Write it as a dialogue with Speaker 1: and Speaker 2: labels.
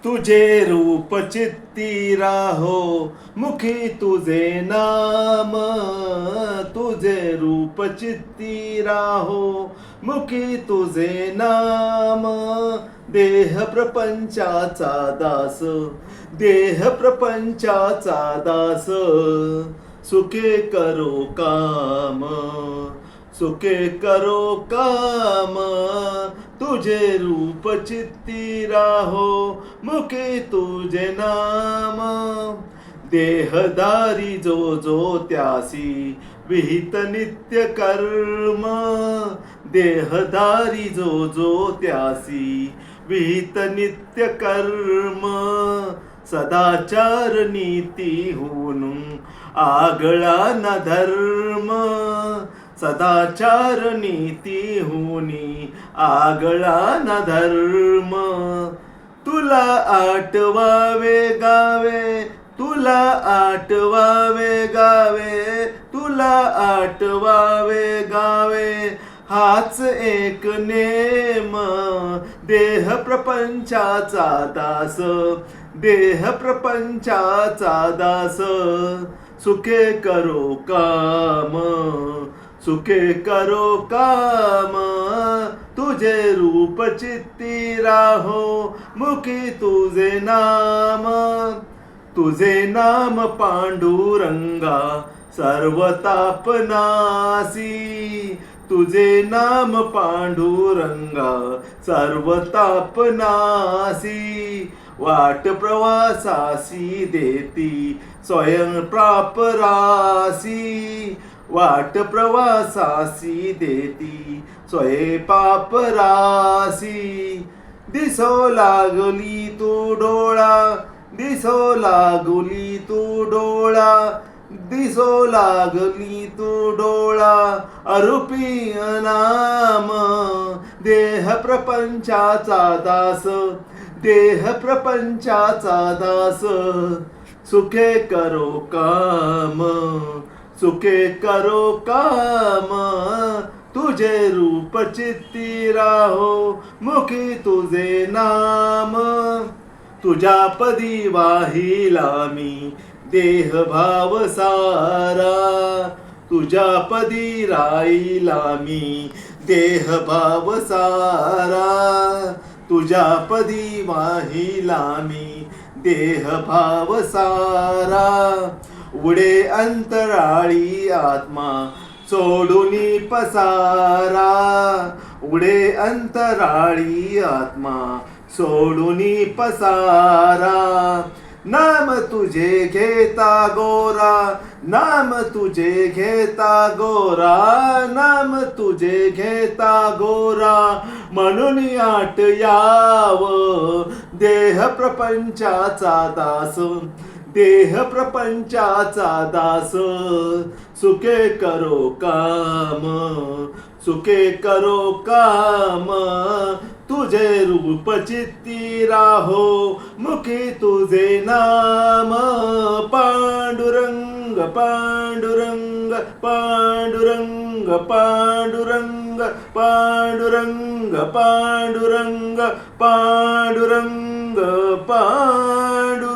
Speaker 1: तुझे रूप चित्ती राहो मुखी तुझे नाम, तुझे रूप चित्ती राहो मुखी तुझे नाम. देह प्रपंचाचा दास, देह प्रपंचाचा दास, सुखे करो काम, सुखे करो काम. तुझे रूप चित्ती राहो मुखे तुझे नाम. देहदारी जो जो त्यासी विहित नित्य कर्म, देहदारी जो जो त्यासी विहित नित्य कर्म. सदाचार नीती होऊन आगळा न धर्म, सदाचार नीती होनी आगळा न धर्म. तुला आठवावे गावे, तुला आठवावे गावे, तुला आठवावे गावे, हाच एक नेम. देह प्रपंचाचा दास, देह प्रपंचाचा दास, सुखे करो काम, सुखे करो काम. तुझे रूप चित्ती राहो मुखी तुझे नाम, तुझे नाम पांडुरंगा सर्व तापनासी, तुझे नाम पांडुरंगा सर्व तापनासी. वाट प्रवासासी देती स्वयं प्रापरासी, वाट प्रवासासी देती स्वयं पापरासी. दिसो लागली तू डोळा, दिसो लागली तू डोळा, दिसो लागली तू डोळा, अरूपी नाम. देह प्रपंचाचा दास, देह प्रपंचाचा दास, सुखे करो काम, सुखे करो काम. तुझे रूप चित्ती राहो मुखी तुझे नाम. तुझ्या पदी वाहिला मी देह भाव सारा, तुझ्या पदी राहिला मी देह भाव सारा. तुझ्या पदी वाहिला मी देह भाव सारा. उडे अंतराळी आत्मा सोडूनी पसारा, उडे अंतराळी आत्मा सोडूनी पसारा. नाम तुझे घेता गोरा, नाम तुझे घेता गोरा, नाम तुझे घेता गोरा, म्हणून आट याव. देह प्रपंचाचा दास, देह प्रपंचाचा दास, सुखे करो काम, सुखे करो काम. तुझे रूप चित्ती राहो मुखी तुझे नाम. पांडुरंग पांडुरंग पांडुरंग पांडुरंग पांडुरंग पांडुरंग पांडुरंग पांडुरंग.